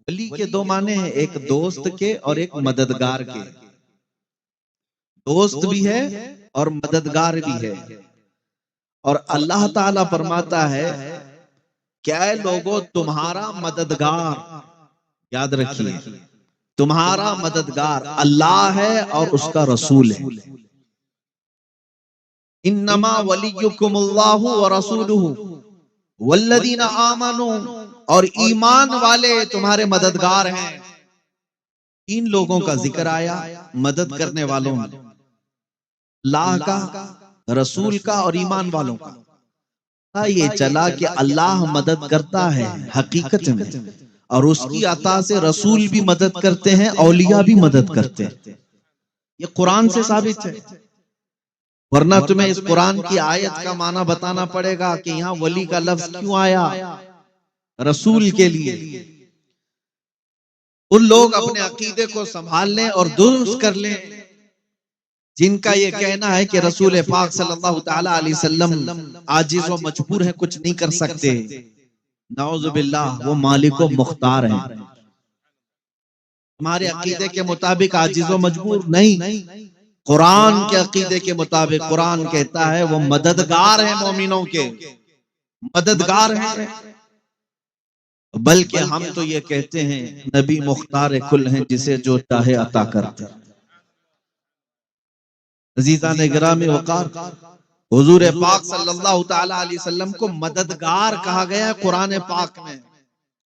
वली के दो माने हैं, एक दोस्त के और एक मददगार के। दोस्त भी है और मददगार भी है। और अल्लाह ताला फरमाता है, क्या लोगों तुम्हारा मददगार, याद रखिए, तुम्हारा मददगार अल्लाह है और उसका रसूल है। इन्नमा वलियुकुमुल्लाहु व रसूलुहु वल्लदीना आमनू, और ईमान वाले तुम्हारे मददगार हैं। तीन लोगों का जिक्र आया मदद करने वालों में, अल्लाह का, रसूल का और ईमान वालों का। ये चला कि अल्लाह मदद करता है हकीकत में, और उसकी अता से रसूल भी मदद करते हैं, औलिया भी मदद करते हैं। ये कुरान से साबित है। वरना तुम्हें इस कुरान की आयत का माना बताना पड़ेगा कि यहाँ वली का लफ्ज क्यों आया रसूल के लिए। उन लोग अपने अकीदे को संभाल लें और दुरुस्त कर लें जिनका ये कहना है कि रसूल पाक सल्लल्लाहु ताला अलैहि वसल्लम आजिज व मजबूर है, कुछ नहीं कर सकते। नाउजुबिल्लाह, वो मालिको मुख्तार हैं। हमारे अकीदे के मुताबिक आजिज व मजबूर नहीं, कुरान के अकीदे के मुताबिक कुरान कहता है वो मददगार है, मोमिनों के मददगार है। बल्कि हम तो ये कहते हैं नबी मुख्तार कुल हैं, जिसे जो चाहे अता करते। अजीज़ान गिरामी वक़ार, हुजूर पाक सल्लल्लाहु ताला अलैहि वसल्लम को मददगार कहा गया कुरान पाक में।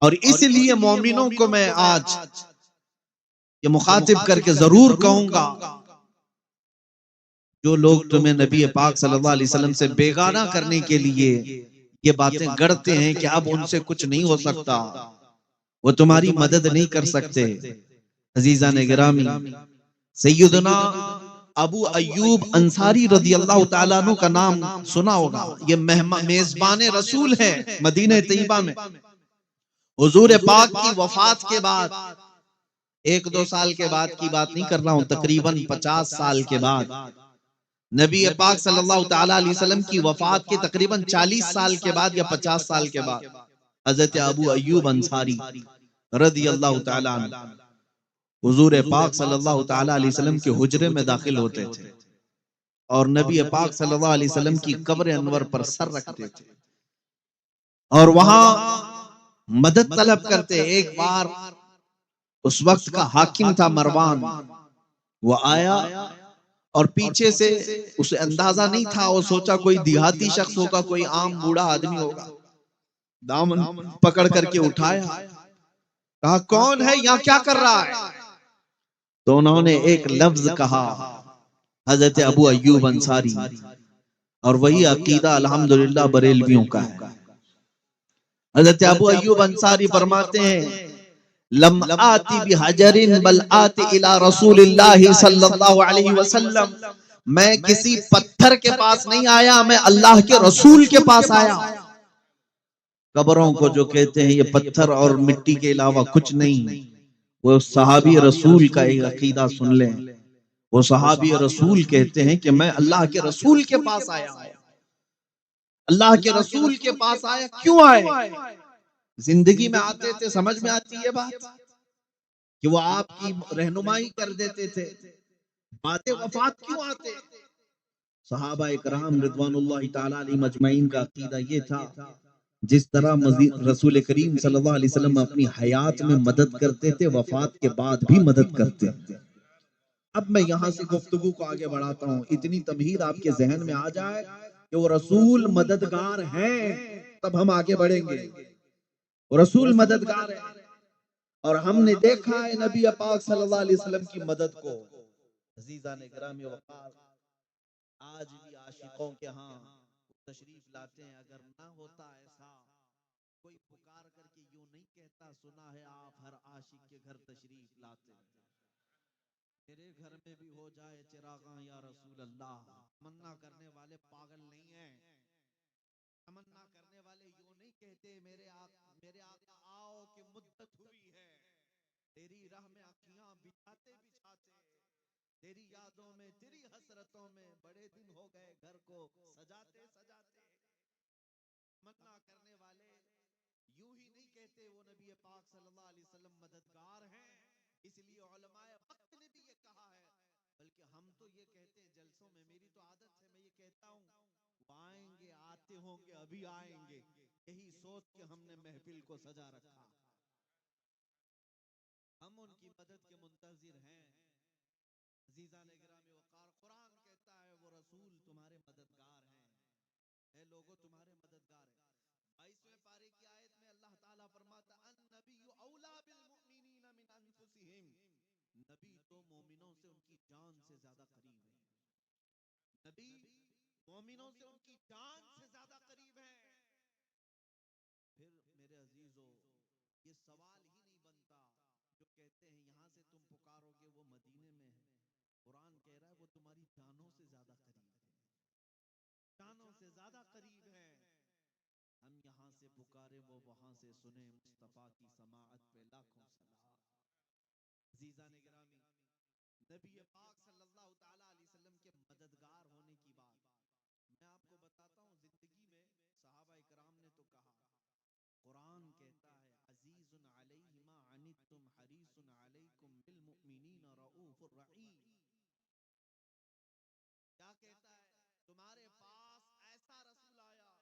और इसलिए मोमिनों को मैं आज ये मुखातिब करके जरूर कहूंगा, जो लोग तुम्हें नबी पाक सल्लल्लाहु अलैहि वसल्लम से बेगाना करने के लिए ये बातें गढ़ते हैं कि अब उनसे कुछ नहीं हो सकता, वो तुम्हारी मदद नहीं कर सकते। अजीज़ान गिरामी, सैयदना अबू अय्यूब अंसारी रदियल्लाहु ताला अन्हु का नाम सुना होगा। ये मेजबान रसूल हैं मदीने तैयबा में। हुजूर पाक की वफात के बाद, एक दो साल के बाद की बात नहीं कर रहा हूं, तकरीबन 50 साल के बाद, नबी पाक सल्लल्लाहु ताला अलैहि वसल्लम की वफात के तकरीबन 40 साल के बाद या 50 साल के बाद, हजरत अबू अय्यूब अंसारी रदियल्लाहु ताला अन्हु हुजूर पाक सल्लल्लाहु ताला अलैहि वसल्लम के हुजरे में दाखिल होते थे और नबी पाक सल्लल्लाहु अलैहि वसल्लम की कब्र अनवर पर सर रखते थे और वहां मदद तलब करते। एक बार उस वक्त का हाकिम था मरवान, वो आया और पीछे से उसे अंदाजा नहीं था, वो सोचा कोई देहाती शख्स होगा, कोई आम बूढ़ा आदमी होगा। दामन पकड़ करके उठाया, कहा कौन है, यहाँ क्या कर रहा है? तो उन्होंने एक लफ्ज कहा, हजरत अबू अय्यूब अंसारी, और वही अकीदा अल्हम्दुलिल्लाह बरेलवियों का है। हजरत अबू अय्यूब अंसारी फरमाते हैं, लम आती बिहजरिन बल आती इला रसूलिल्लाह सल्लल्लाहु अलैहि वसल्लम, मैं किसी पत्थर के पास नहीं आया, मैं अल्लाह के रसूल के पास आया। कब्रों को जो कहते हैं ये पत्थर और मिट्टी के अलावा कुछ नहीं, वो सहाबी रसूल का एक अकीदा सुन लें। वो सहाबी रसूल कहते हैं कि मैं अल्लाह के रसूल के पास आया हूं। अल्लाह के रसूल के पास आया, क्यों आए? जिंदगी में आते थे, समझ में आती है बात कि वो आपकी रहनुमाई कर देते थे, बातें वफात क्यों आते? सहाबा इकराम रिदवानुल्लाहि ताला अलैहिम अजमईन का अकीदा ये था, जिस तरह रसूल करीम सल्लल्लाहु अलैहि वसल्लम अपनी हयात में मदद करते थे, वफात के बाद भी मदद करते थे। अब मैं यहाँ से गुफ्तगू को आगे बढ़ाता हूँ, इतनी तमहीद आपके जहन में आ जाए कि वो रसूल मददगार हैं, तब हम आगे बढ़ेंगे। वो रसूल मददगार है और हमने देखा है नबी पाक सल्लल्लाहु अलैहि वसल्लम की मदद को। अज़ीज़ान गिरामी वक़ार, आज भी आशिकों के यहाँ तशरीफ लाते हैं। अगर ना होता ऐसा, कोई पुकार करके यूं नहीं कहता, सुना है आप हर आशिक के घर तशरीफ लाते हैं, मेरे घर में भी हो जाए चिरागा या रसूल अल्लाह। तमन्ना करने वाले पागल नहीं हैं। तमन्ना करने वाले यूं नहीं कहते मेरे आका आओ कि मुद्दत हुई है, तेरी राह में आँखियां बिछाते बिछाते, तेरी यादों में तेरी हसरतों में बड़े दिन हो गए घर को सजाते सजाते। तमन्ना करने वाले यूं ही नहीं कहते वो नबी पाक सल्लल्लाहु अलैहि वसल्लम इसलिए उलमाए वक्त ने भी ये कहा है, बल्कि हम तो ये कहते हैं जलसों में, मेरी तो आदत है, मैं ये कहता हूँ आएंगे, आते होंगे, अभी आएंगे, यही सोच के हमने महफिल को सजा रखा। हम उनकी मदद के मुंतजिर हैं। अज़ीज़ान गिरामी वक़ार, कुरान कहता है वो रसूल तुम्हारे मददगार हैं। ऐ लोगों, तुम्हारे मददगार हैं। 22वें पारे की आयत में अल्लाह ताला फरमाता अन्नबिय्यु औला बिल मुमिनीना मिन अनफुसिहिम, नबी तो मोमिनों से उनकी जान से ज्यादा करीब है। नबी मोमिनों से उनकी जान से ज्यादा करीब है। फिर मेरे अजीजों, ये सवाल ही नहीं बनता जो कहते हैं यहाँ से तुम पुकारोगे वो मदीने में है। कुरान कह रहा है वो तुम्हारी जानों से ज्यादा करीब है, जानों से ज्यादा करीब है। हम यहाँ से पुकारे वो वहां से सुने, मुस्तफा की समाअत पे लाखों सलाम। अज़ीज़ान गिरामी, नबी पाक सल्लल्लाहु तआला अलैहि वसल्लम के मददगार होने की बात मैं आपको बताता हूँ। जिंदगी में सहाबा इकराम ने तो कहा, कुरान कहता है अजीजुन अलैहि मा अनित्तुम हरीसुन अलैकुम बिल मुमिनीना रऊफुर रहीम। क्या कहता है? तुम्हारे पास ऐसा रसूल आया,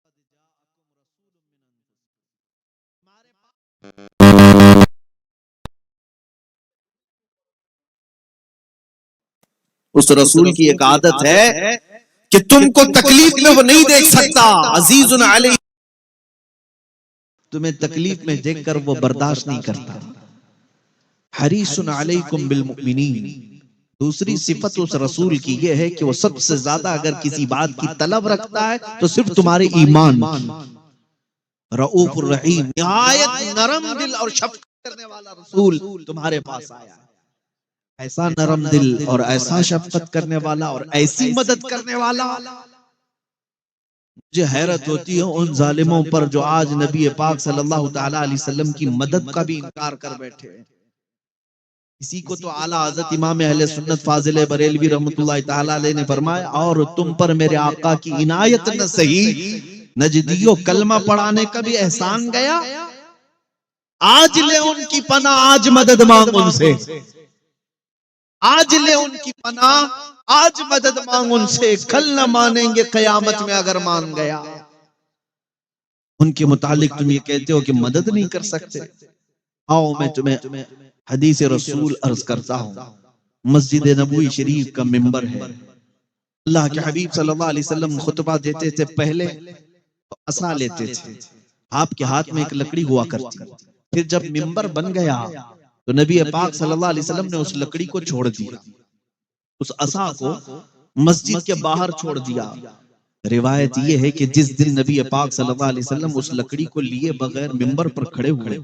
कद जाअकुम रसूलुम मिन अनफुसिकुम, तुम्हारे पास उस रसूल की एक आदत है कि तुमको तकलीफ में वो नहीं देख सकता। अजीजुन अलैहि, तुम्हें तकलीफ में देखकर वो बर्दाश्त नहीं करता। हरीसुन अलैकुम बिल मुमिनीन, दूसरी सिफत उस रसूल की यह है कि वो सबसे ज्यादा अगर किसी बात की तलब रखता है तो सिर्फ तुम्हारे ईमान की। रऊफुर रहीम, निहायत नरम दिल और शफकत करने वाला रसूल तुम्हारे पास आया है। ऐसा नरम दिल और ऐसा शफकत करने वाला और ऐसी मदद करने वाला। मुझे हैरत होती है उन जालिमों पर जो आज नबी पाक सल्लल्लाहु तआला अलैहि वसल्लम की मदद का भी इनकार कर बैठे हैं। इसी को तो आला हज़रत इमाम अहले सुन्नत फाजिल बरेलवी रहमतुल्लाह तआला अलैह ने फरमाया, और तुम पर मेरे आका की इनायत न सही, नजदियों कलमा पढ़ाने का भी एहसान गया। आज ले उनकी पनाह, आज मदद मांग उनसे, आज ले उनकी पनाह, आज मदद मांग उनसे, कल न मानेंगे कयामत में अगर मान गया। उनके मुतालिक तुम ये कहते हो कि मदद नहीं कर सकते। आओ मैं तुम्हें हदीस रसूल अर्ज करता हूँ। मस्जिद नबवी शरीफ का मिंबर है। अल्लाह के हबीब सल्लल्लाहु अलैहि वसल्लम खुतबा देते थे, पहले तो असा लेते थे, आपके हाथ में एक लकड़ी हुआ करती। फिर जब मिंबर बन गया तो नबी पाक सल्लल्लाहु अलैहि वसल्लम ने उस लकड़ी को छोड़ दिया, उस असा को मस्जिद के बाहर छोड़ दिया। रिवायत ये है कि जिस दिन नबी पाक सल्लल्लाहु अलैहि वसल्लम उस लकड़ी को लिए बगैर मिंबर पर खड़े हुए,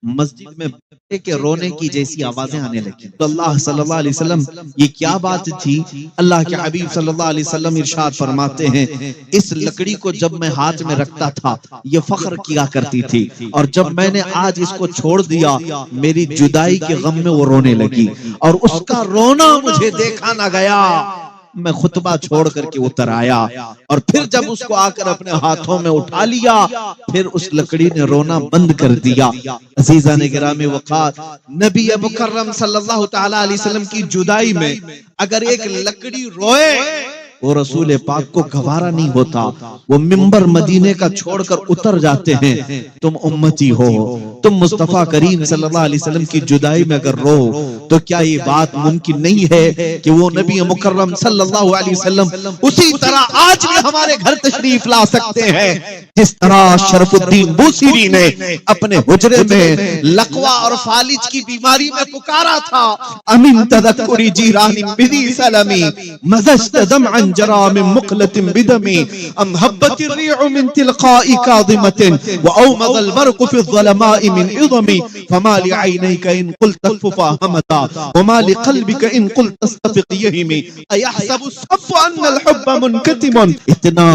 मस्जिद में बच्चे के रोने की जैसी आवाजें आने लगी। तो अल्लाह सल्लल्लाहु अलैहि वसल्लम, ये क्या बात थी? अल्लाह के हबीब सल्लल्लाहु अलैहि वसल्लम इरशाद फरमाते हैं, इस लकड़ी को जब मैं हाथ में रखता था ये फख्र किया करती थी, और जब मैंने आज इसको छोड़ दिया मेरी जुदाई के गम में वो रोने लगी, और उसका रोना मुझे देखा ना गया। मैं खुतबा छोड़ करके उतर आया, और फिर जब उसको आकर अपने हाथों में उठा लिया, फिर उस लकड़ी ने रोना बंद कर दिया। अज़ीज़ान गिरामी वक़ार, नबी मुकर्रम सल्लल्लाहु तआला अलैहि वसल्लम की जुदाई में अगर एक लकड़ी रोए, वो रसूल पाक को गवारा नहीं होता। वो मिंबर मदीने का छोड़कर उतर जाते हैं। तुम उम्मती हो, तुम मुस्तफा करीम सल्लल्लाहु अलैहि वसल्लम की जुदाई में अगर रो तो क्या ये बात मुमकिन नहीं है कि वो नबी मुकर्रम सल्लल्लाहु अलैहि वसल्लम उसी तरह आज भी हमारे घर तशरीफ ला सकते हैं, जिस तरह शरफुद्दीन बूसीरी ने अपने हुजरे में लकवा और फालिज की बीमारी में पुकारा था, अमीन तदक्कुरी जीरानी बिदी सलमी मज़श्त दमअन जरा मिन मुक़लतिन बिदमी अम हब्बतिर रिउ मिन तिलक़ाई काज़िमतिन व औमदल बरक़ु फ़ी ज़लमाइ मिन इज़मी फमा लिअयनैका इन क़ुल्त तफ़्फ़ा हमता व मा लिक़ल्बिका इन क़ुल्त तस्तफ़िक़ यहिमी अयहसबु सफ़्फ़ु अन्नल हुब्ब मुनकतिमुन। इतना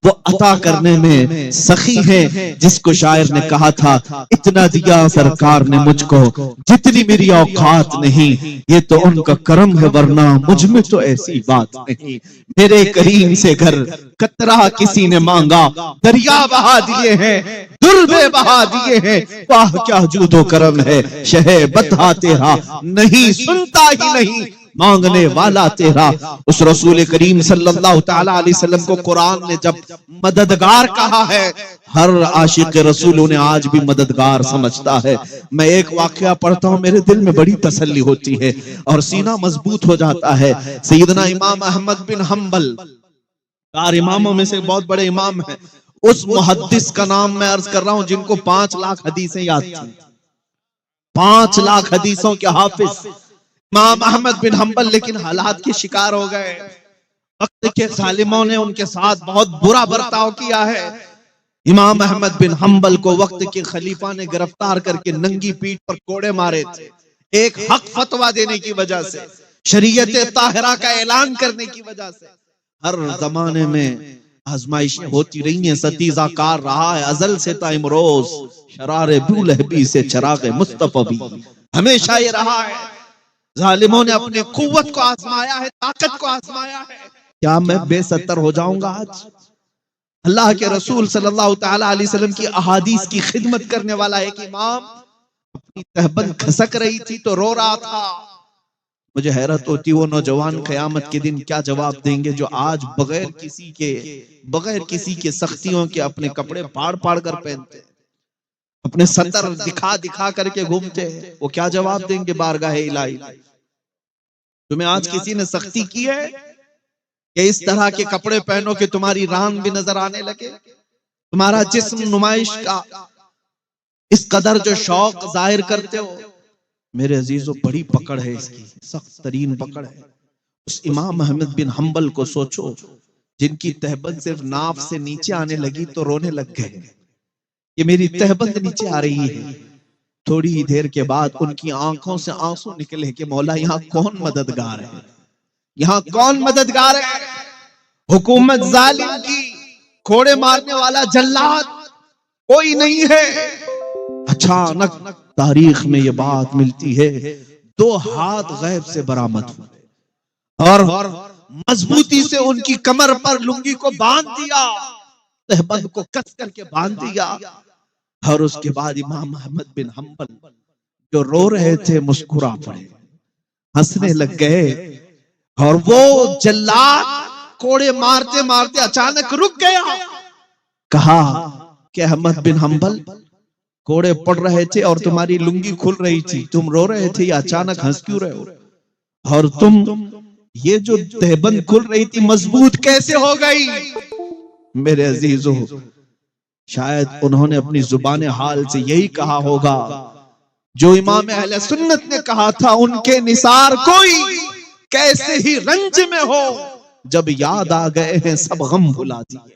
वो अता करने में सखी है जिसको शायर ने कहा था, इतना दिया सरकार ने मुझको जितनी मेरी औकात नहीं, ये तो उनका करम है वरना मुझ में तो ऐसी बात नहीं। मेरे करीम से घर कतरा किसी ने मांगा, दरिया बहा दिए हैं, दुर्बे बहा दिए हैं। वाह क्या जूदो करम है, शहे बता तेरा, नहीं सुनता ही नहीं मांगने वाला तेरा। उस रसूल करीम सल्लल्लाहु तआला अलैहि वसल्लम को कुरान ने जब मददगार कहा है, हर आशिक रसूल उन्हें आज भी मददगार समझता है। मैं एक वाकया पढ़ता हूं, मेरे दिल में बड़ी तसल्ली होती है और सीना मजबूत हो जाता है। सैयदना इमाम अहमद बिन हम्बल, चार इमामों में से बहुत बड़े इमाम हैं, उस मुहद्दिस का नाम मैं अर्ज कर रहा हूं जिनको 5 लाख हदीसें याद थी, 5 लाख हदीसों के हाफिज इमाम अहमद बिन हम्बल, लेकिन हालात के शिकार हो गए। वक्त के जालिमों ने उनके साथ बहुत बुरा बर्ताव किया है। इमाम अहमद बिन हम्बल को वक्त के खलीफा ने गिरफ्तार करके नंगी पीठ पर कोड़े मारे थे, एक हक फतवा देने की वजह से, शरीयत ताहिरा का ऐलान करने की वजह से। हर जमाने में आजमाइशें होती रही हैं, सतीजा कार रहा है अजल से ता इमरोज, शरारे बुलहबी से चरागे मुस्तफा भी, हमेशा ये रहा है। जालिमों ने अपने कुव्वत को आजमाया है, ताकत को आजमाया है। क्या मैं बेसत्तर हो जाऊंगा आज? अल्लाह के रसूल सल्लल्लाहु तआला अलैहि वसल्लम की अहादीस की खिदमत करने वाला एक इमाम अपनी तहबंद खसक रही थी तो रो रहा था। मुझे हैरत होती, वो नौजवान क़यामत के दिन क्या जवाब देंगे जो आज बगैर किसी के सख्तियों के अपने कपड़े फाड़ फाड़ कर पहनते, अपने सतर दिखा दिखा करके घूमते हैं। वो क्या जवाब देंगे बारगाह इलाही? तुम्हें आज किसी ने सख्ती की है कि इस तरह के कपड़े पहनो कि तुम्हारी रान भी नजर आने लगे, तुम्हारा जिस्म नुमाइश का इस कदर जो शौक जाहिर करते हो? मेरे अजीजों, बड़ी पकड़ है इसकी, सख्त तरीन पकड़ है। उस इमाम अहमद बिन हम्बल को सोचो, जिनकी तहबंद सिर्फ नाफ से नीचे आने लगी तो रोने लग गए कि मेरी तहबंद नीचे आ रही है। थोड़ी ही देर के बाद उनकी आंखों से आंसू निकले कि मौला यहाँ कौन मददगार है, यहाँ कौन मददगार है? हुकूमत जालिम की, कोड़े मारने वाला जल्लाद कोई नहीं है। अचानक तारीख में ये बात मिलती है, 2 हाथ गैब से बरामद हुए और मजबूती से उनकी कमर पर लुंगी को बांध दिया, तहबंद को कस करके बांध दिया। और उसके बाद इमाम अहमद बिन हम्बल जो रो रहे थे मुस्कुरा पड़े, हंसने लग गए। और वो जल्लाद कोड़े मारते मारते अचानक रुक गया। कहा कि अहमद बिन हम्बल, कोड़े पड़ रहे थे और तुम्हारी लुंगी खुल रही थी, तुम रो रहे थे, या अचानक हंस क्यों रहे हो? और तुम ये जो तहबंद खुल रही थी मजबूत कैसे हो गई? मेरे अजीजों, शायद उन्होंने अपनी जुबान हाल से यही कहा होगा जो इमाम अहले सुन्नत ने कहा था, उनके निसार कोई कैसे ही रंज में हो, जब याद आ गए हैं सब गम भुला दिए।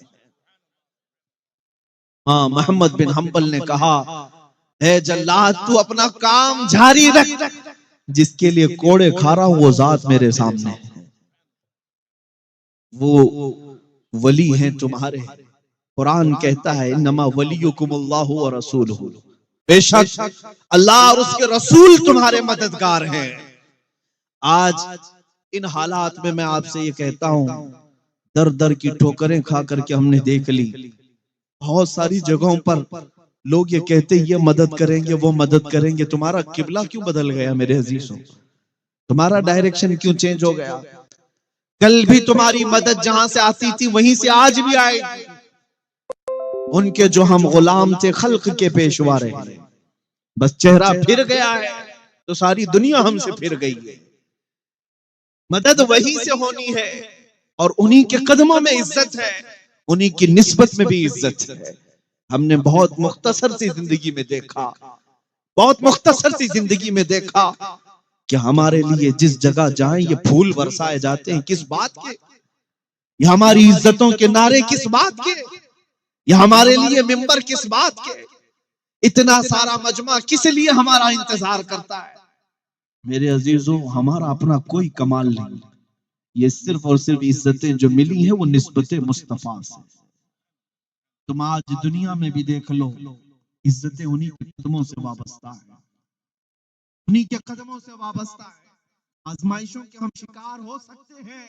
हाँ, मोहम्मद बिन हम्बल ने कहा, है जल्लाद तू अपना काम जारी रख, जिसके लिए कोड़े खा रहा हूं वो जात मेरे सामने है, वो वली हैं तुम्हारे। कुरान कहता है इन्नमा वलियुकुमुल्लाहु व रसूलुहु, बेशक अल्लाह और उसके रसूल तुम्हारे मददगार हैं। आज इन हालात में मैं आपसे ये कहता हूं, दर दर की ठोकरें खा करके हमने देख ली। बहुत सारी जगहों पर लोग ये कहते ये मदद करेंगे वो मदद करेंगे। तुम्हारा किबला क्यों बदल गया मेरे अजीजों? तुम्हारा डायरेक्शन क्यों चेंज हो गया? कल भी तुम्हारी मदद जहां से आती थी वहीं से आज भी आएगी। उनके जो हम गुलाम थे, खल्क के पेशवा रहे, बस चेहरा फिर गया है तो सारी दुनिया हमसे फिर गई है। मदद वहीं से होनी है और उन्हीं के कदमों में इज्जत है, उन्हीं की निस्बत में भी इज्जत है। हमने बहुत मुख्तसर सी जिंदगी में देखा, बहुत मुख्तसर सी जिंदगी में देखा कि हमारे लिए जिस जगह जाएं ये फूल बरसाए जाते हैं, किस बात के? ये हमारी इज्जतों के नारे किस बात के? ये हमारे लिए मिंबर किस बात के? इतना सारा मजमा किस लिए हमारा इंतजार करता है? मेरे अजीजों, हमारा अपना कोई कमाल नहीं, ये सिर्फ और सिर्फ इज्जतें जो मिली हैं वो निस्बते मुस्तफा से। तुम आज दुनिया में भी देख लो, इज्जतें उन्हीं के कदमों से वाबस्ता है, उन्हीं के कदमों से वाबस्ता है। आजमाइशों के हम शिकार हो सकते हैं,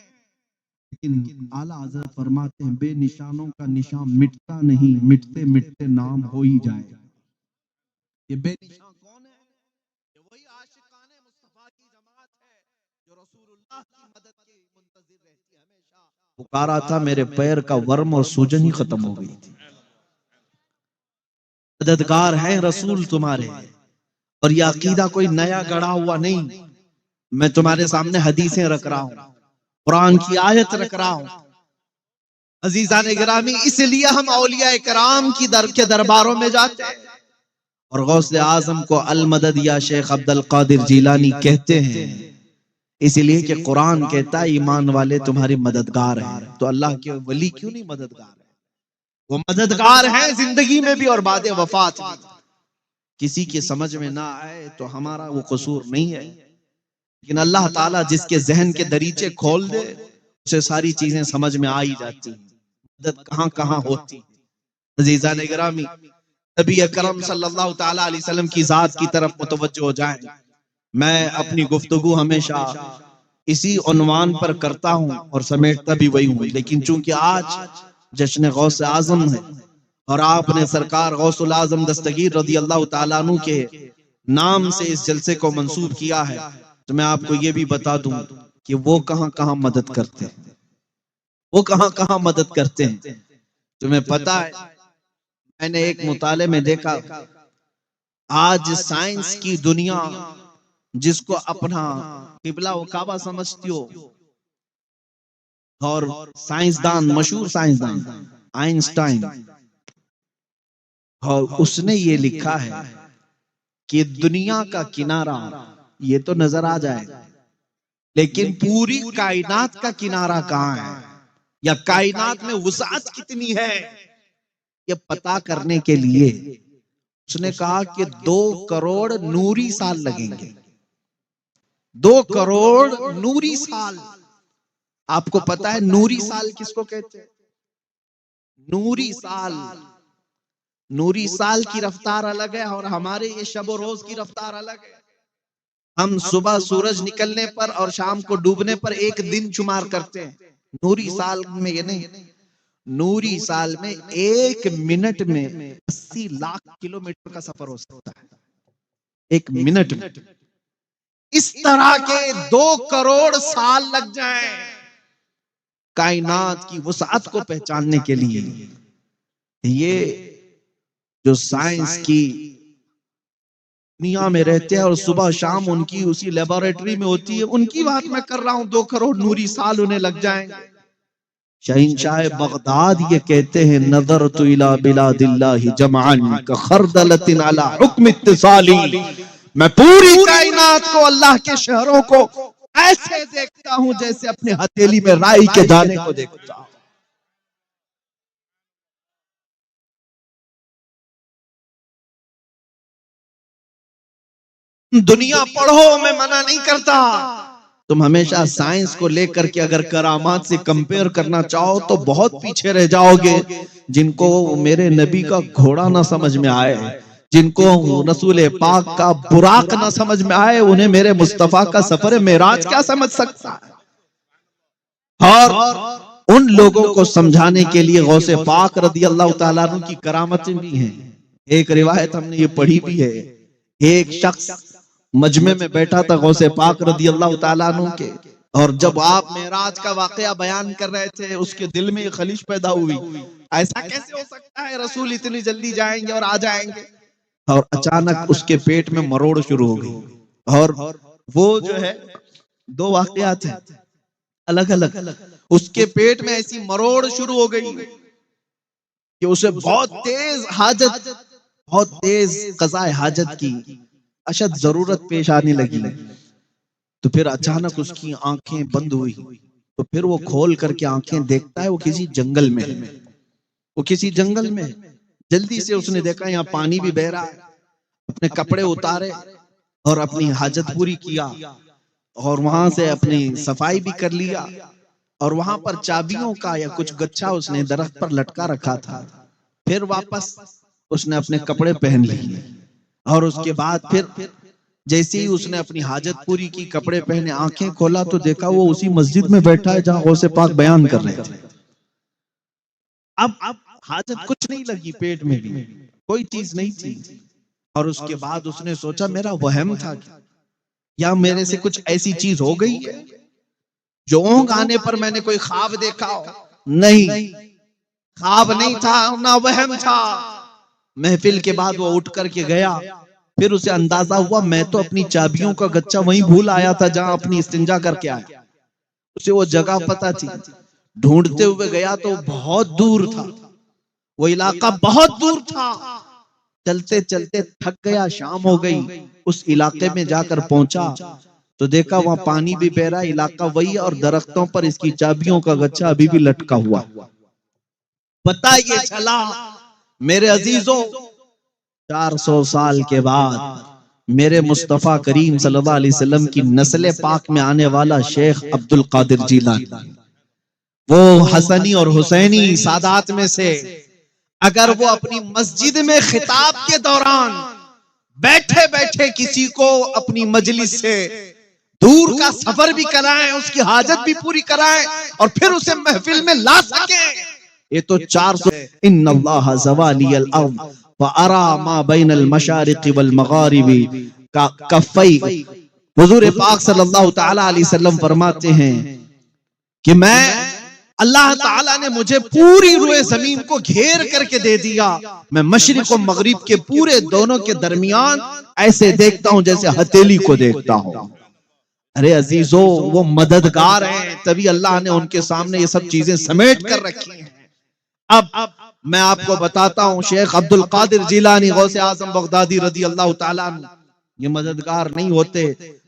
लेकिन आला हजरत फरमाते हैं बेनिशानों का निशान मिटता नहीं, मिटते मिटते नाम हो ही जाए। ये बेनिशान कौन है? ये वही आशिकाने मुस्तफा की जमात है जो रसूलुल्लाह की मदद के मुंतजिर रहती है। हमेशा पुकारा था, मेरे पैर का वर्म और सूजन ही खत्म हो गई थी। मददगार हैं रसूल तुम्हारे, और यह अकीदा कोई नया गढ़ा हुआ नहीं। मैं तुम्हारे सामने हदीसें रख रहा हूं, कुरान की आयत रख रहा हूं। अजीजान गिरामी, इसलिए हम औलिया कराम की के दरबारों में जाते हैं और गौसे आजम को अल मदद या शेख अब्दुल कादिर जीलानी कहते हैं, इसलिए कि कुरान कहता है ईमान वाले तुम्हारी मददगार हैं। तो अल्लाह के वली क्यों नहीं मददगार है? वो मददगार हैं जिंदगी में भी और बाद वफात भी। किसी के समझ में ना आए तो हमारा वो कसूर नहीं है, लेकिन अल्लाह ताला जिसके जहन के दरीचे खोल दे उसे सारी चीजें समझ में आ ही जाती। मदद कहां कहां होती। अजीजा ने गिरामी, नबी अकरम सल्लल्लाहु ताला अलैहि वसल्लम की जात की तरफ मुतवज्जो हो जाएं। मैं अपनी गुफ्तगू हमेशा इसी उन्वान पर करता हूं और समेटता भी वही हूं, लेकिन चूंकि आज जश्न गौस आजम है और आपने सरकार गौसुल आजम दस्तगीर रज़ी अल्लाह ताला अन्हु के नाम से इस जलसे को मंसूब किया है, तो मैं आपको ये भी बता दूं कि वो कहां कहां मदद करते हैं, वो कहां कहां मदद करते हैं। तुम्हें पता है, मैंने एक मुताले में देखा, आज साइंस की दुनिया जिसको अपना किबला व काबा समझती हो, और साइंसदान, मशहूर साइंसदान आइंस्टाइन, और उसने ये लिखा है कि दुनिया का किनारा ये तो नजर आ जाए, लेकिन पूरी कायनात का किनारा कहाँ है या कायनात में वुसाअत कितनी है ये पता करने के लिए उसने कहा कि 2 करोड़ नूरी साल लगेंगे। 2 करोड़ नूरी साल। आपको पता है नूरी साल किसको कहते हैं? नूरी साल, नूरी साल की रफ्तार अलग है और हमारे ये शब रोज की रफ्तार अलग है। हम सुबह सूरज निकलने पर और शाम को डूबने पर एक दिन शुमार करते हैं, नूरी साल में ये नहीं। नूरी साल में 1 मिनट में 80 लाख किलोमीटर का सफर हो सकता है, 1 मिनट में। इस तरह के 2 करोड़ साल लग जाएं कायनात की वुसाअत को पहचानने के लिए। ये जो साइंस की दुनिया में रहते हैं और सुबह शाम उनकी उसी लेबोरेटरी में होती है, उनकी बात मैं कर रहा हूं। 2 करोड़ नूरी साल उन्हें लग जाएंगे। शहंशाह बगदाद ये कहते हैं, नजर तो इला बिलादिल्लाहि जमअन का खरदलतिन अला हुक्म इत्तिसाली। मैं पूरी कायनात को, अल्लाह के शहरों को ऐसे देखता हूं जैसे अपने हथेली में राई के दाने को देखता हूं। दुनिया पढ़ो, मैं मना नहीं करता। तुम हमेशा साइंस को लेकर के अगर करामात से कंपेयर करना चाहो तो बहुत पीछे रह जाओगे। जिनको मेरे नबी का घोड़ा ना समझ में आए, जिनको रसूल पाक का बुराक ना समझ में आए, उन्हें मेरे मुस्तफा का सफर मेराज क्या समझ सकता है। और उन लोगों को समझाने के लिए गौसे पाक रज़ी अल्लाह ताला अन्हु की करामतें भी हैं। एक रिवायत हमने ये पढ़ी भी है, एक शख्स मजमे में बैठा था गौसे पाक रज़ी अल्लाह ताला अन्हु के, और जब आप मेराज का वाकया बयान कर रहे थे उसके दिल में खलिश पैदा हुई, ऐसा कैसे हो सकता है रसूल इतनी जल्दी जाएंगे और आ जाएंगे। और अचानक उसके पेट में मरोड़ शुरू हो गई, और वो जो है 2 वाकयात हैं अलग अलग। उसके पेट में ऐसी मरोड़ शुरू हो गई कि उसे बहुत तेज हाजत, बहुत तेज क़ज़ाए हाजत की अशद जरूरत पेश आने लगी। तो फिर अचानक उसकी आंखें बंद हुई, तो फिर वो खोल करके आंखें देखता है, वो किसी जंगल में, वो किसी जंगल में। जल्दी से उसने देखा यहाँ पानी भी बह रहा है, अपने कपड़े उतारे और अपनी हाजत पूरी किया और वहां से अपनी सफाई भी कर लिया। और वहां पर चाबियों का या कुछ गच्छा उसने दरख्त पर लटका रखा था। फिर वापस उसने अपने कपड़े पहन लिए और उसके बाद फिर जैसे ही उसने अपनी हाजत पूरी की, कपड़े पहने, आंखें खोला तो देखा वो उसी मस्जिद में बैठा है जहां गौसे पाक बयान कर रहे थे। अब हाजत कुछ नहीं लगी, पेट में भी कोई चीज नहीं थी। और उसके बाद उसने सोचा मेरा वहम था क्या, या मेरे से कुछ ऐसी चीज हो गई है जो ऊँघ आने पर मैंने कोई ख्वाब देखा हो। नहीं, ख्वाब नहीं था ना वहम था। महफिल के बाद वो उठ करके गया, फिर उसे अंदाजा हुआ मैं तो अपनी चाबियों का गच्चा वहीं भूल आया था जहां अपनी इस्तिंजा करके आया। उसे वो जगह पता थी, ढूंढते हुए गया तो बहुत दूर था, वो इलाका बहुत दूर था। चलते चलते थक गया, शाम हो गई। उस इलाके में जाकर पहुंचा तो देखा वहां पानी भी बह रहा, इलाका वही, और दरख्तों पर इसकी चाबियों का गच्चा अभी भी लटका हुआ। पता ये चला मेरे अजीजों, 400 साल के बाद मेरे मुस्तफा करीम सल्लल्लाहु अलैहि वसल्लम की नस्ल पाक में आने वाला शेख अब्दुल कादिर जीलानी, वो हसनी और हुसैनी सादात में से, अगर वो अपनी मस्जिद में खिताब के दौरान बैठे बैठे किसी को अपनी मजलिस से दूर का सफर भी कराएं, उसकी हाजत भी पूरी कराएं और फिर उसे महफिल में ला सके, ये तो 400। इन्नल्लाह ज़वालियल अर्द व अरा मा बैनल मशारिक़ि वल मगारिबि का कफ़ै। हुजूर पाक सल्लल्लाहु तआला अलैहि वसल्लम फरमाते हैं कि मैं, अल्लाह ताला ने मुझे पूरी रुए जमीन को घेर करके दे दिया, मैं मशरिक और मगरिब के पूरे दोनों के दरमियान ऐसे देखता हूं जैसे हथेली को देखता हूं। अरे अजीजों, वो मददगार हैं, तभी अल्लाह ने उनके सामने ये सब चीजें समेट कर रखी हैं। अब मैं आपको बताता हूं, शेख अब्दुल कादिर जीलानी गौसे आजम बगदादी रदी अल्लाह ताला अन्हु, ये मददगार नहीं होते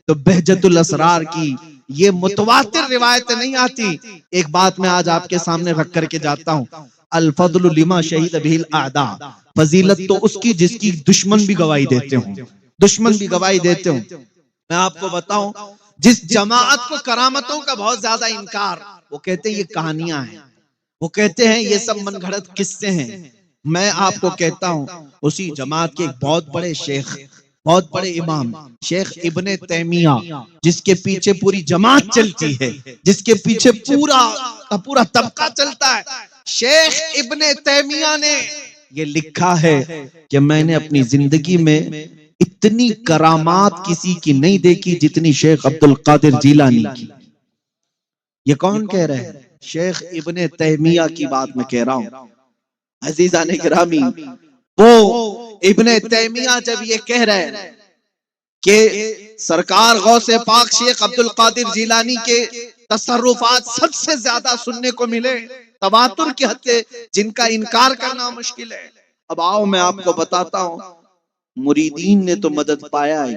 तो बहजतुल असरार की ये मुतवातिर रिवायतें नहीं आती। एक बात मैं आज आपके सामने रख करके जाता हूं, अल फद्लु लिमा शहीद बिहिल आदा, फजीलत तो उसकी जिसकी दुश्मन भी गवाही देते हो, दुश्मन भी गवाही देते हो। मैं आपको बताऊं, जिस जमात को करामतों का बहुत ज्यादा इनकार, वो कहते हैं ये कहानियां हैं, वो कहते हैं ये सब मनगढ़ंत किस्से हैं। मैं आपको कहता हूं, उसी जमात के एक बहुत बड़े शेख, बहुत बड़े इमाम शेख इब्ने तैमिया, जिसके पीछे पूरी जमात चलती है, जिसके पीछे पूरा का पूरा तबका चलता है, शेख इब्ने तैमिया ने ये लिखा है कि मैंने अपनी जिंदगी में इतनी करामात किसी की नहीं देखी जितनी शेख अब्दुल कादिर जीलानी की। ये कौन कह रहे हैं? शेख इब्ने तैमिया की बात मैं कह रहा हूं। अजीजाने गिरामी, वो इब्ने तैमिया जब ये कह रहे हैं कि सरकार गौसे पाक शेख अब्दुल कादिर जीलानी के तसर्रुफात सबसे ज्यादा सुनने को मिले, तवातुर की हद से, जिनका इनकार करना मुश्किल है। अब आओ मैं आपको बताता हूं, मुरीदीन ने तो मदद पाया ही,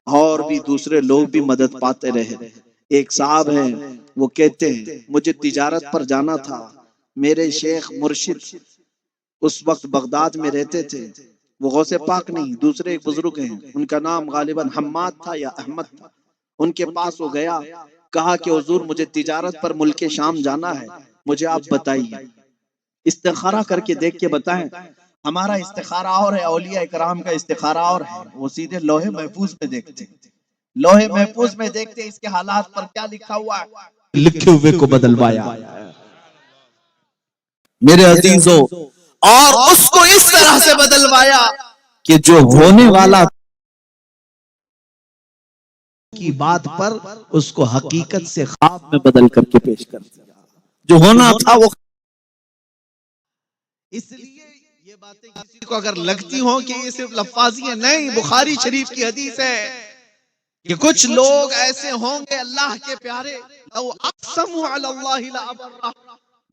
और भी दूसरे लोग भी मदद पाते रहे। एक साहब हैं, वो कहते हैं मुझे तिजारत पर जाना था, मेरे शेख मुर्शिद उस वक्त बगदाद में रहते थे, वो गौसे पाक नहीं दूसरे एक बुजुर्ग हैं, उनका नाम गालिबन हम्माद था या अहमद था। उनके पास वो गया, कहा कि हुजूर मुझे तिजारत पर मुल्के शाम जाना है, मुझे आप बताइए, इस्तिखारा करके देख के बताएं। हमारा इस्तिखारा और है, औलिया इकराम का इस्तिखारा और है। वो सीधे लोहे महफूज में देखते, लोहे महफूज में देखते इसके हालात पर क्या लिखा हुआ है, लिखे हुए को बदलवाया मेरे अजीजों, और उसको इस तरह से बदलवाया कि जो होने वाला की बात पर उसको हकीकत से ख्वाब में बदल करके पेश कर दिया, जो होना था वो। इसलिए ये बातें किसी को अगर लगती हो कि ये सिर्फ लफ्फाजी है, नहीं, बुखारी शरीफ की हदीस है कि कुछ लोग ऐसे होंगे अल्लाह के प्यारे,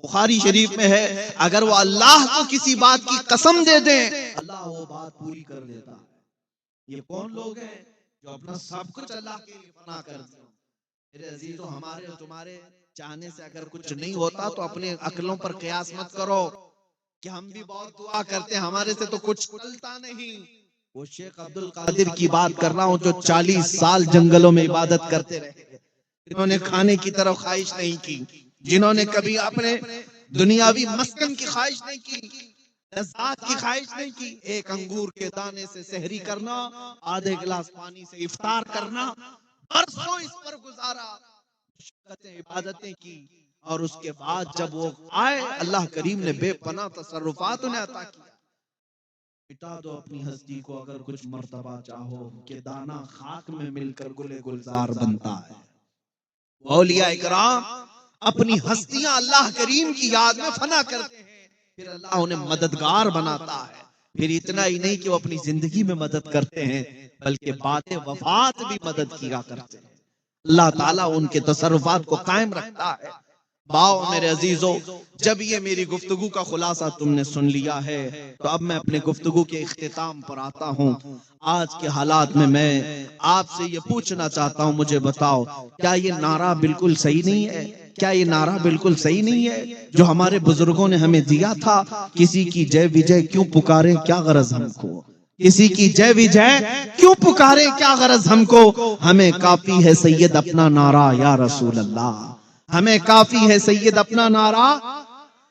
बुखारी शरीफ में है, अगर वो अल्लाह को किसी बात की कसम दे दें, अल्लाह वो बात पूरी कर देता है। ये कौन लोग हैं जो अपना सब कुछ अल्लाह के लिए फना कर दें? मेरे अजीजों, हमारे और तुम्हारे चाहने से अगर कुछ नहीं होता तो अपने अक्लों पर कयास मत करो कि हम भी बहुत दुआ करते हैं, हमारे से तो कुछ चलता नहीं। वो शेख अब्दुल कादिर की बात कर रहा हूं जो 40 साल जंगलों में इबादत करते रहे, जिन्होंने खाने की तरफ ख्वाहिश नहीं की, जिन्होंने कभी अपने दुनियावी मस्कन की ख्वाहिश नहीं की, लज़्ज़ात की ख्वाहिश नहीं की, एक अंगूर के दाने से सहरी करना, आधे गिलास पानी से इफ्तार करना, बरसों इस पर गुजारा, मुशक्क़तें इबादतें की, और उसके बाद जब वो आए अल्लाह करीम ने बेपनाह तसर्रुफात उन्हें अता किया। मिटा दो अपनी हस्ती को अगर कुछ मर्तबा चाहो, कि दाना खाक में मिलकर गुले गुलजार बनता है। औलिया इकराम अपनी हस्तियां अल्लाह करीम की याद में फना करते हैं, फिर अल्लाह उन्हें मददगार बनाता है। फिर इतना ही नहीं कि वो अपनी जिंदगी में मदद करते हैं, बल्कि बाद वफात भी मदद किया करते हैं। अल्लाह ताला उनके तसर्रुफात को कायम रखता है। बाओ मेरे अजीजों, जब ये मेरी गुफ्तगू का खुलासा तुमने सुन लिया है, तो अब मैं अपने गुफ्तगू के इख्तिताम पर आता हूँ। आज के हालात में मैं आपसे ये पूछना चाहता हूँ, मुझे बताओ, क्या ये नारा बिल्कुल सही नहीं है? क्या ये नारा बिल्कुल सही नहीं है जो हमारे बुजुर्गों ने हमें दिया था? किसी की जय विजय क्यों पुकारे, क्या गरज हमको? किसी की जय विजय क्यों पुकारे, क्या गरज हमको? हमें काफी है सैयद अपना नारा या रसूल अल्लाह। हमें काफी है सैयद अपना नारा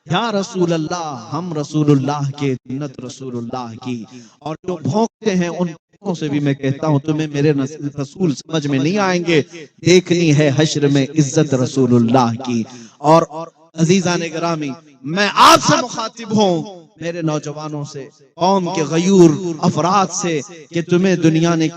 या रसूल अल्लाह। हम रसूलुल्लाह के जन्नत रसूलुल्लाह की। और जो भौंकते हैं उन भौंकों से भी मैं कहता हूं, तुम्हें मेरे रसूल समझ में नहीं आएंगे। देखनी है हश्र में इज्जत रसूलुल्लाह की। और अजीजान गिरामी, मैं आपसे मुखातिब हूं, मेरे नौजवानों से, कौम के गयूर अफराद से, कि तुम्हें दुनिया ने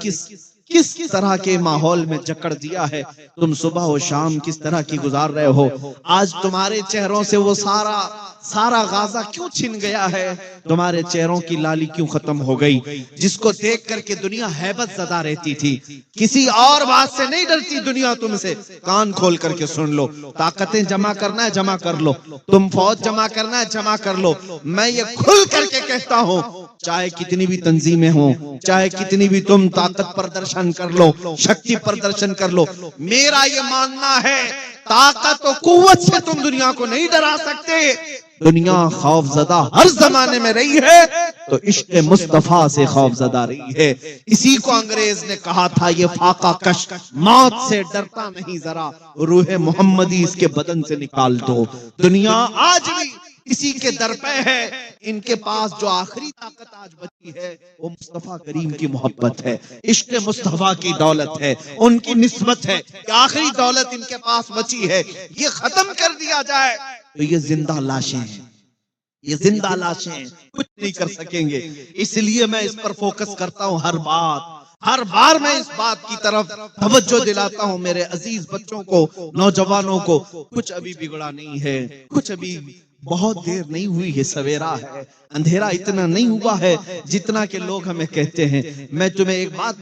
किस तरह के माहौल में जकड़ दिया है। तुम सुबह और शाम किस तरह की गुजार रहे हो। आज तुम्हारे चेहरों से वो सारा गाजा क्यों छिन गया है? तुम्हारे चेहरों की लाली क्यों खत्म हो गई? जिसको देख करके दुनिया हैबत ज़दा रहती थी, किसी और बात से नहीं डरती दुनिया तुमसे। कान खोल करके सुन लो, ताकतें जमा करना है जमा कर लो, तुम फौज जमा करना है जमा कर लो। मैं ये खुल करके कहता हूँ, चाहे कितनी भी तंजीमें हो, चाहे कितनी भी तुम ताकत प्रदर्शन कर लो, शक्ति प्रदर्शन कर लो, मेरा ये मानना है ताकत और कुव्वत से तुम दुनिया को नहीं डरा सकते। दुनिया खौफजदा हर जमाने में रही है, तो इश्क मुस्तफा से खौफजदा रही है। इसी को अंग्रेज ने कहा था, ये फाका कश मौत से डरता नहीं जरा, रूह मोहम्मदी इसके बदन से निकाल दो। दुनिया आज भी इसी के दर पे है। इनके पास जो आखिरी ताकत आज बची है, वो मुस्तफा करीम की मोहब्बत है, इश्क मुस्तफा की दौलत है, उनकी निस्बत है। आखिरी दौलत इनके पास बची है, ये खत्म कर दिया जाए तो ये जिंदा लाशें हैं, ये जिंदा लाशें हैं, कुछ नहीं कर सकेंगे। इसलिए मैं इस पर फोकस करता हूँ। हर बार मैं इस बात की तरफ तवज्जो दिलाता हूँ मेरे अजीज बच्चों को, नौजवानों को। कुछ अभी बिगड़ा नहीं है, कुछ अभी बहुत देर नहीं हुई है, सवेरा है, अंधेरा इतना नहीं हुआ है जितना के लोग हमें कहते हैं। मैं तुम्हें एक बात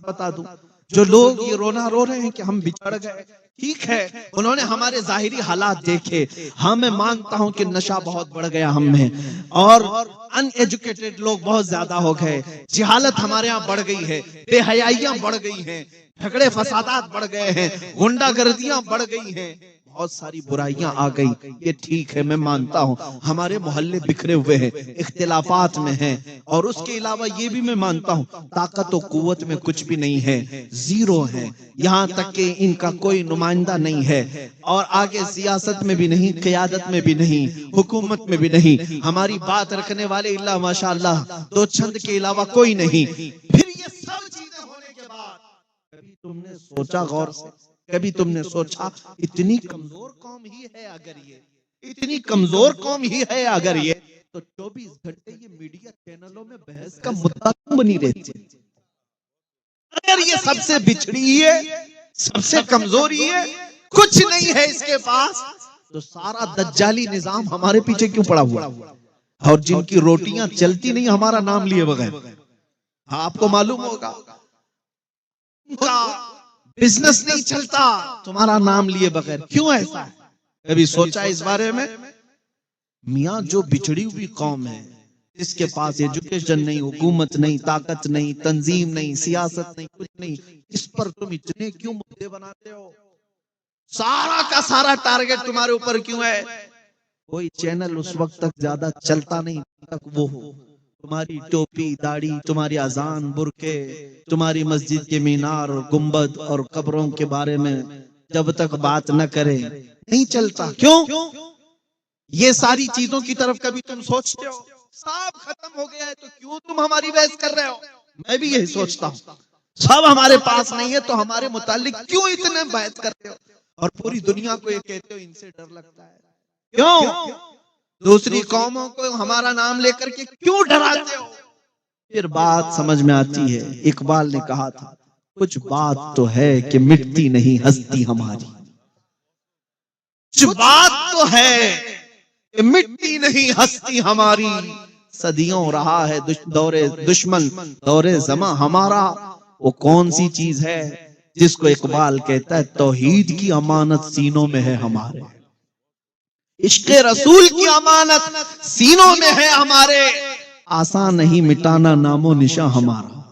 बता दूं, जो लोग ये रोना रो रहे हैं कि हम बिछड़ गए, ठीक है, उन्होंने हमारे जाहिरी हालात देखे। हाँ, मैं मानता हूं कि नशा बहुत बढ़ गया हम में, और अनएजुकेटेड लोग बहुत ज्यादा हो गए, जिहालत हमारे यहाँ बढ़ गई है, बेहयाइयां बढ़ गई हैं, झगड़े फसादात बढ़ गए हैं, गुंडागर्दियां बढ़ गई हैं, बहुत सारी बुराइयां आ गई। ये ठीक है, मैं मानता हूं हमारे मोहल्ले बिखरे हुए हैं, इख्तिलाफात में हैं, और उसके अलावा ये भी मैं मानता हूं ताकत और कुव्वत में कुछ भी नहीं है, जीरो है। यहाँ तक कि इनका कोई नुमाइंदा नहीं है, और आगे सियासत में भी नहीं, क़यादत में भी नहीं, हुकूमत में भी नहीं। हमारी बात रखने वाले इल्ला माशाअल्लाह दो छंद के अलावा कोई नहीं। फिर ये सब चीजें होने के बाद कभी तुमने सोचा, गौर से कभी तुमने सोचा, इतनी कमजोर कौम ही है अगर ये, इतनी कमजोर कौम ही है अगर ये, तो 24 घंटे ये मीडिया चैनलों में बहस का मुद्दा क्यों बनी रहती है? अगर ये सबसे बिछड़ी है, सबसे कमजोरी है, कुछ नहीं है इसके पास, तो सारा दज्जाली निजाम हमारे पीछे क्यों पड़ा हुआ? और जिनकी रोटियां चलती नहीं हमारा नाम लिए बगैर, हाँ, आपको मालूम होगा, बिजनेस नहीं चलता तुम्हारा नाम लिए बगैर, क्यों ऐसा है? कभी सोचा इस बारे में? मियां, जो बिछड़ी हुई कौम है, जिसके पास एजुकेशन नहीं, हुकूमत नहीं, ताकत नहीं, तंजीम नहीं, सियासत नहीं, कुछ नहीं, इस पर तुम इतने क्यों मुद्दे बनाते हो? सारा का सारा टारगेट तुम्हारे ऊपर क्यों है? कोई चैनल उस वक्त तक ज्यादा चलता नहीं तक वो हो, तुम्हारी टोपी, दाढ़ी, तुम्हारी अजान, बुरके, तुम्हारी मस्जिद के मीनार और गुंबद और कब्रों के बारे में जब तक बात न करे, नहीं चलता। क्यों? ये सारी चीजों की तरफ कभी तुम सोचते हो? सब खत्म हो गया है तो क्यों तुम हमारी बहस कर रहे हो? मैं भी यही सोचता हूँ, सब हमारे पास नहीं है तो हमारे मुतालिक क्यों इतने बहस कर रहे हो? और पूरी दुनिया को ये कहते हो इनसे डर लगता है, क्यों? दूसरी कौमों को हमारा नाम लेकर के क्यों डराते हो? फिर बात समझ में आती है। इकबाल ने कहा था, कुछ बात तो है कि मिटती नहीं हस्ती हमारी, कुछ बात तो है कि मिटती नहीं हस्ती हमारी, सदियों रहा है दौरे दुश्मन दौरे ज़मा हमारा। वो कौन सी चीज है जिसको इकबाल कहता है तौहीद की अमानत सीनों में है हमारे, इश्क़े रसूल की अमानत सीनों में है हमारे, आसान नहीं मिटाना नामो निशा हमारा,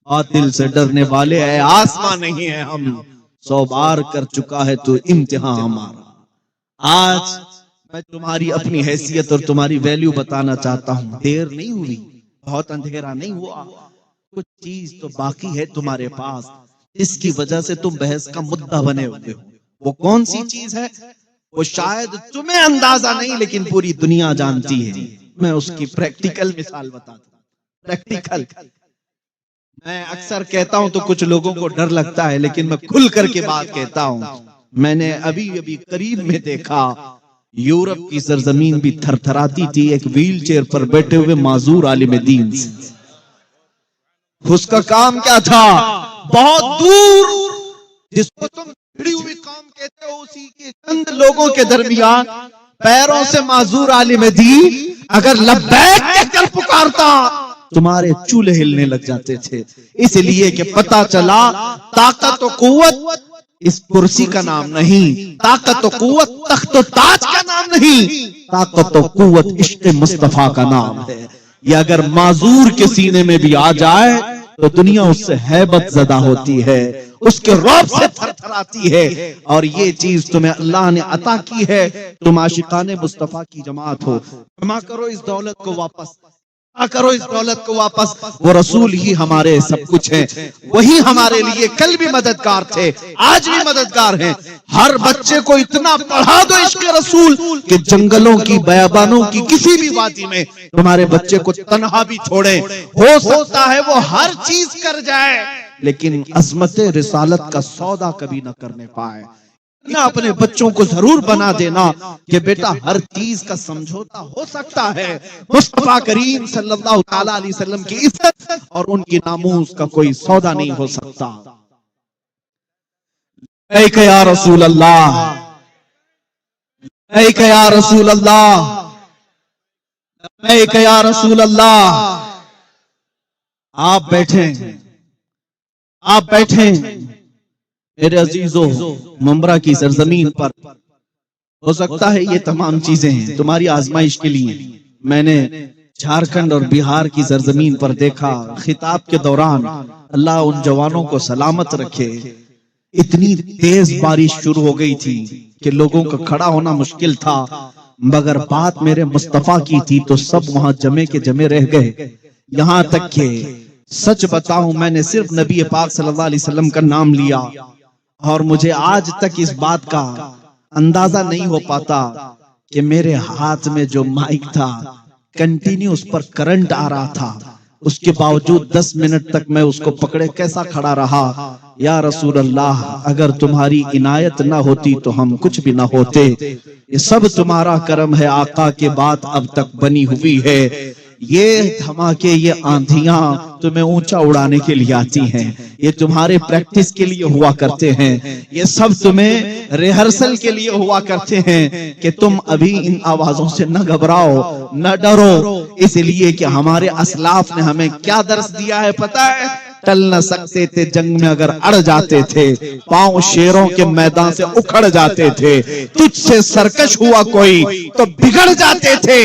बातिल से डरने वाले है आसमां नहीं है हम, 100 बार कर चुका है तो इम्तिहान हमारा। आज मैं तुम्हारी अपनी हैसियत और तुम्हारी वैल्यू बताना चाहता हूं। देर नहीं हुई, बहुत अंधेरा नहीं हुआ, कुछ चीज तो बाकी है तुम्हारे पास, इसकी वजह से तुम बहस का मुद्दा बने हुए हो। वो कौन सी चीज है? वो शायद तुम्हें अंदाजा नहीं लेकिन पूरी दुनिया जानती है। मैं उसकी प्रैक्टिकल मिसाल बताता हूं। प्रैक्टिकल मैं अक्सर कहता हूं तो कुछ लोगों को डर लगता है, लेकिन मैं खुल करके बात कहता हूं। मैंने अभी अभी करीब में देखा, यूरोप की सरजमीन भी थरथराती थी एक व्हील चेयर पर बैठे हुए माजूर आलिम दीन से। उसका काम क्या था? बहुत दूर जिसको तुम भिड़ी हुई कौम कहते हो, उसी के चंद लोगों के दरमियान पैरों से माजूर आलिम दीन अगर लब्बैक कहकर पुकारता, तुम्हारे चूल्हे हिलने लग जाते थे। इसलिए कि पता चला ताकत और कुव्वत इस कुर्सी का नाम नहीं, ताकत और कुव्वत तख्त और ताज का नाम नहीं, ताकत और कुव्वत इश्क़ मुस्तफा का नाम है। ये अगर माजूर के सीने में भी आ जाए तो दुनिया उससे हैबत ज़दा होती है, उसके रौब से थरथराती है। और ये चीज तुम्हें अल्लाह ने अता की है, तुम आशिकाने मुस्तफा की जमात हो। जमा करो इस दौलत को वापस, करो इस दौलत को वापस। वो रसूल ही हमारे सब कुछ है, वही हमारे लिए कल भी मददगार थे, आज भी मददगार हैं। हर बच्चे को इतना पढ़ा दो इश्क़ रसूल कि जंगलों की बयाबानों की किसी भी वादी में तुम्हारे बच्चे को तन्हा भी छोड़े। हो सकता है वो हर चीज कर जाए लेकिन अज़मत रिसालत का सौदा कभी न करने पाए। ना अपने बच्चों को जरूर बना देना कि बेटा हर चीज का समझौता हो सकता है, मुस्तफा करीम सल्लल्लाहु ताला अलैहि वसल्लम की इज्जत और उनकी नामूस का कोई सौदा नहीं हो सकता। लब्बैक या रसूल अल्लाह, लब्बैक या रसूल अल्लाह, लब्बैक या रसूल अल्लाह। आप बैठे, आप बैठे मेरे अजीजों, ममरा की सरजमीन पर। हो सकता है ये तमाम चीजें हैं तुम्हारी आजमाइश के लिए। मैंने झारखंड और बिहार की सरजमीन पर देखा, खिताब के दौरान अल्लाह उन जवानों को सलामत रखे, इतनी तेज बारिश शुरू हो गई थी कि लोगों का खड़ा होना मुश्किल था, मगर बात मेरे मुस्तफा की थी तो सब वहां जमे के जमे रह गए। यहां तक के सच बताऊं, मैंने सिर्फ नबी पाक सल्लल्लाहु अलैहि वसल्लम का नाम लिया और मुझे आज तक इस बात का अंदाजा नहीं हो पाता कि मेरे हाथ में जो माइक था कंटिन्यू उस पर करंट आ रहा था, उसके बावजूद 10 मिनट तक मैं उसको पकड़े कैसा खड़ा रहा। या रसूल अल्लाह, अगर तुम्हारी इनायत ना होती तो हम कुछ भी ना होते। ये सब तुम्हारा करम है आका के बात अब तक बनी हुई है। ये धमाके, ये आंधियां तुम्हें ऊंचा उड़ाने के लिए आती हैं, ये तुम्हारे प्रैक्टिस के लिए हुआ करते हैं, ये सब तुम्हें रिहर्सल के लिए हुआ करते हैं कि तुम अभी इन आवाजों से न घबराओ, न डरो। इसलिए कि हमारे असलाफ ने हमें क्या दर्स दिया है पता है? टल न सकते थे जंग में अगर अड़ जाते थे, पांव शेरों के मैदान से उखड़ जाते थे, तुझसे सरकश हुआ कोई तो बिगड़ जाते थे।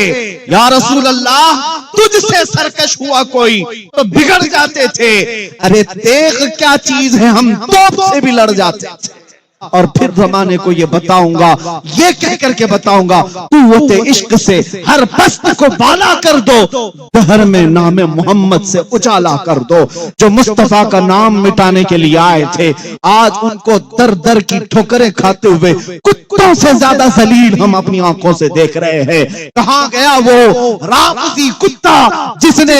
या रसूल अल्लाह, तुझसे सरकश हुआ कोई तो बिगड़ जाते थे। अरे देख क्या चीज है, हम तोप से भी लड़ जाते थे। और फिर जमाने को ये बताऊंगा, ये कह करके बताऊंगा, कुव्वत इश्क से हर पस्त को बाला कर दो, दहर में नाम मोहम्मद से उजाला कर दो। जो मुस्तफा का नाम मिटाने के लिए आए थे, आज उनको दर दर की ठोकरें खाते हुए कुत्तों से ज्यादा जलील हम अपनी आंखों से देख रहे हैं। कहां गया वो राफजी कुत्ता जिसने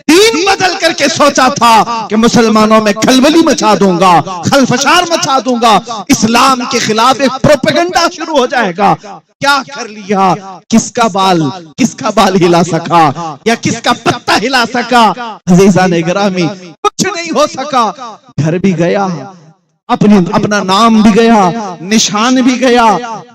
दीन बदल करके सोचा था कि मुसलमानों में खलबली मचा दूंगा, खलफशार मचा दूंगा, इस्लाम के खिलाफ एक प्रोपेगेंडा शुरू हो जाएगा। क्या कर लिया? किसका बाल हिला सका या किसका पत्ता हिला सका? अजीज़ान गिरामी, कुछ नहीं हो सका। घर भी गया, अपना नाम भी गया, निशान भी गया,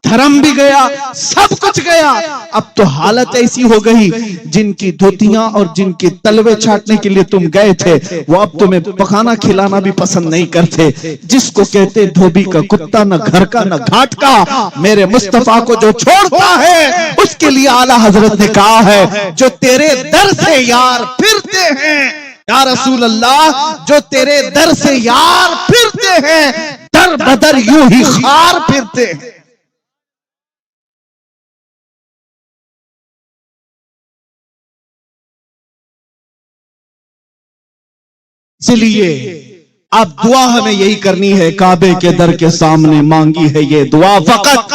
धर्म भी गया, सब कुछ गया। अब तो हालत ऐसी हो गई, जिनकी धोतियां और जिनके तलवे छाटने के लिए तुम गए थे, वो अब तुम्हें पकाना खिलाना भी पसंद नहीं करते। जिसको कहते धोबी का कुत्ता, न घर का न घाट का, मेरे मुस्तफा को जो छोड़ता है उसके लिए आला हजरत ने कहा है, जो तेरे दर से यार फिरते हैं या रसूल अल्लाह, जो तेरे दर से यार फिरते हैं, दर बदर यूं ही खार फिरते हैं। इसलिए अब दुआ हमें यही करनी है, काबे के दर के सामने मांगी है ये दुआ फकत,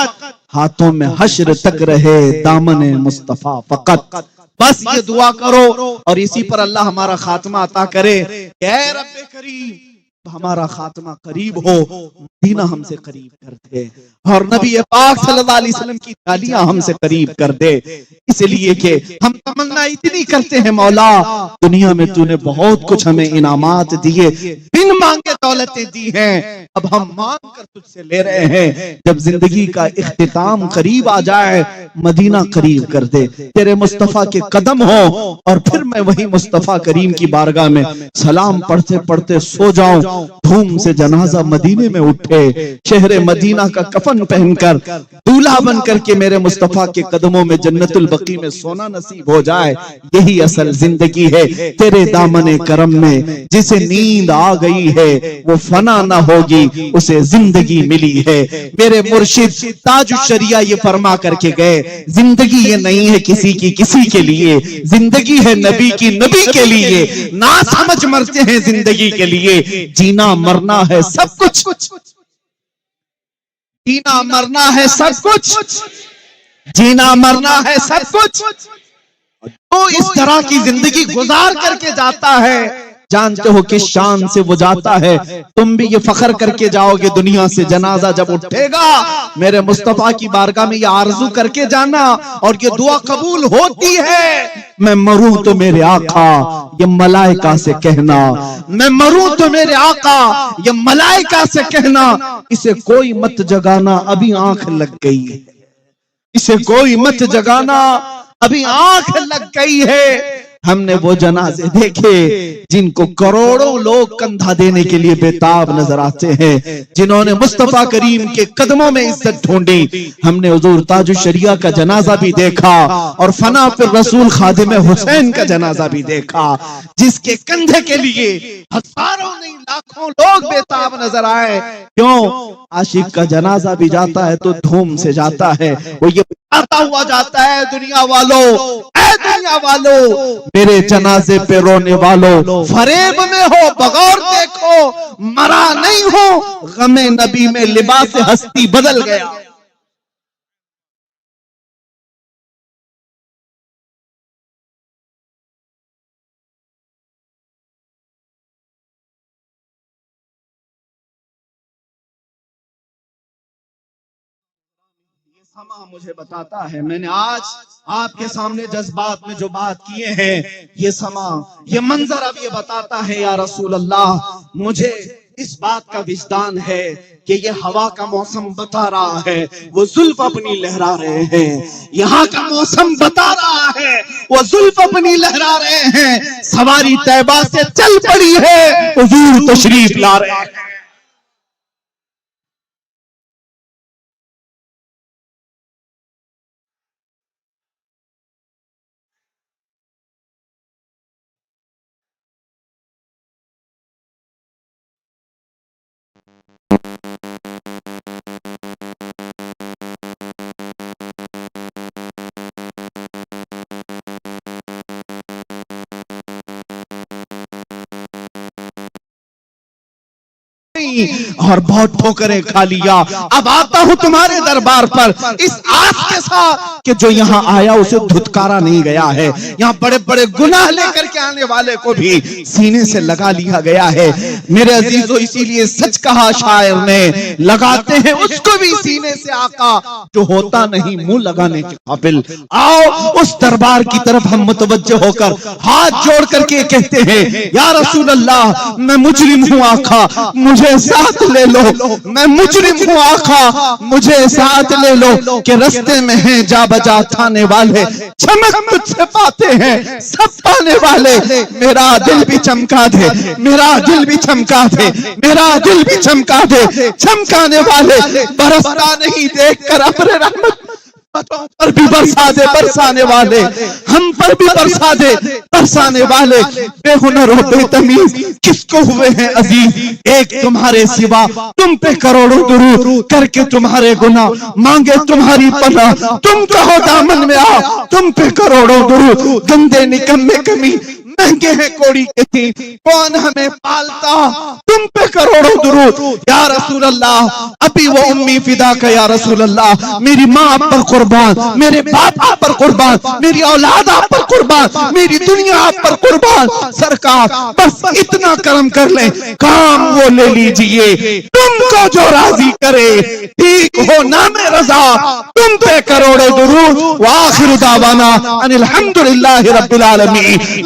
हाथों में हश्र तक रहे दामने मुस्तफा फकत। बस ये दुआ करो और इसी पर अल्लाह हमारा खात्मा अता करे। ऐ रब्बे करीम, हमारा खात्मा करीब हो, मदीना हमसे करीब कर दे और नबी पाक सल्लल्लाहु अलैहि वसल्लम की तालियां हमसे करीब कर दे। इसलिए कि हम तमन्ना इतनी करते हैं, मौला दुनिया में तूने बहुत कुछ हमें इनामात दिए, बिन मांगे दौलतें दी हैं, अब हम मांग कर तुझसे ले रहे हैं। जब जिंदगी का इख्तिताम करीब आ जाए, मदीना करीब कर दे, तेरे मुस्तफा के कदम हो और फिर मैं वही मुस्तफा करीम की बारगाह में सलाम पढ़ते पढ़ते सो जाऊं। धूम से जनाजा मदीने में उठे, शहरे मदीना का कफन पहनकर दूल्हा बन करके मेरे मुस्तफा के कदमों में जन्नतुल बकी में सोना नसीब हो जाए। यही असल जिंदगी है। तेरे दामने करम में जिसे नींद आ गई है वो फना ना होगी, उसे जिंदगी मिली है। मेरे मुर्शिद ताजुश शरिया ये फरमा करके गए, जिंदगी ये नहीं है किसी के लिए, जिंदगी है नबी की नबी के लिए। ना समझ मरते हैं जिंदगी के लिए, जीना मरना है सब कुछ, जीना मरना है सब कुछ, जीना मरना है सब कुछ। तो इस तरह की जिंदगी गुजार करके जाता है, जानते हो किस शान से वो जाता है। तुम भी ये फख्र करके जाओगे दुनिया से, जनाजा जब उठेगा मेरे मुस्तफा की बारगाह में ये आरजू करके जाना और ये दुआ कबूल होती है, मैं मरूं तो मेरे आका ये मलाइका से कहना, मैं मरूं तो मेरे आका ये मलाइका से कहना, इसे कोई मत जगाना अभी आंख लग गई है, इसे कोई मत जगाना अभी आंख लग गई है। हमने वो जनाजे देखे जिनको करोड़ों लोग कंधा देने के लिए बेताब नजर आते हैं, जिन्होंने मुस्तफा करीम के कदमों में इज्जत ढूंढी। हमने हुजूर ताजुश शरिया का जनाजा भी देखा और फना फिर रसूल खादिम हुसैन का जनाजा भी देखा, जिसके कंधे के लिए हजारों नहीं लाखों लोग बेताब नजर आए। क्यों? आशिक का जनाजा भी जाता है तो धूम से जाता है, वो ये आता हुआ जाता है, दुनिया वालों, ऐ दुनिया वालों, मेरे जनाजे पे रोने वालों, फरेब में हो बगौर देखो, मरा नहीं हो, गमे नबी में लिबास हस्ती बदल गया। ये समा मुझे बताता है, मैंने आज आपके सामने जज्बात में जो बात किए हैं, ये समा, ये मंजर अब ये बताता है या रसूल अल्लाह, मुझे इस बात का विजदान है कि ये हवा का मौसम बता रहा है, वो जुल्फ अपनी लहरा रहे हैं। यहाँ का मौसम बता रहा है, वो जुल्फ अपनी लहरा रहे हैं। सवारी तैबा से चल पड़ी है, हुजूर तशरीफ ला रहे हैं। दी और बहुत ठोकरें खा लिया। अब आता हूं तुम्हारे दरबार पर इस आस के साथ कि जो यहाँ आया उसे धुतकारा नहीं गया है। यहाँ बड़े बड़े गुनाह लेकर के आने वाले को भी सीने से लगा लिया गया है। मेरे अजीजों, इसीलिए सच कहा शायर ने, लगाते हैं उसको भी सीने से आका जो होता नहीं मुंह लगाने के काबिल। आओ उस दरबार की तरफ हम मुतवज्जो होकर हाथ जोड़ करके कहते हैं, या रसूल अल्लाह, मैं मुजरिम हूँ आका, मुझे साथ ले लो। मैं मुजरिम हूँ आका, मुझे साथ ले लो। कि रस्ते में हैं जा बजा थाने वाले, चमक मुझसे पाते हैं सब पाने वाले। मेरा दिल भी चमका दे, मेरा दिल भी चमका दे, मेरा दिल भी चमका दे। चमकाने वाले बरसता नहीं देख कर अपने रहमत पर भी बरसा दे, बरसाने वाले हम पर भी बरसा दे, बरसाने वाले। बेहुनर हो बेतमीज किसको हुए हैं अजीज, एक तुम्हारे सिवा, तुम पे करोड़ों दुरूद करके तुम्हारे गुनाह मांगे तुम्हारी पनाह। तुम कहो दामन में आ, तुम पे करोड़ों दुरूद, गंदे निकम्मे कमी महंगे हैं कोड़ी के थी, कौन हमें पालता, तुम पे करोड़ों दुरूद। या रसूल अल्लाह, अभी वो उम्मी फिदा का, या रसूल अल्लाह, मेरी माँ आप पर कुर्बान, मेरे बाप आप पर कुर्बान, मेरी औलाद आप पर कुर्बान, मेरी दुनिया आप पर कुर्बान। सरकार बस इतना करम कर ले, काम वो ले लीजिए, तुमको जो राजी करे, ठीक हो नामे रजा, तुम पे करोड़ों दुरूद। व आखिर दावाना अनिल हम्दुलिल्लाहि रब्बिल आलमीन।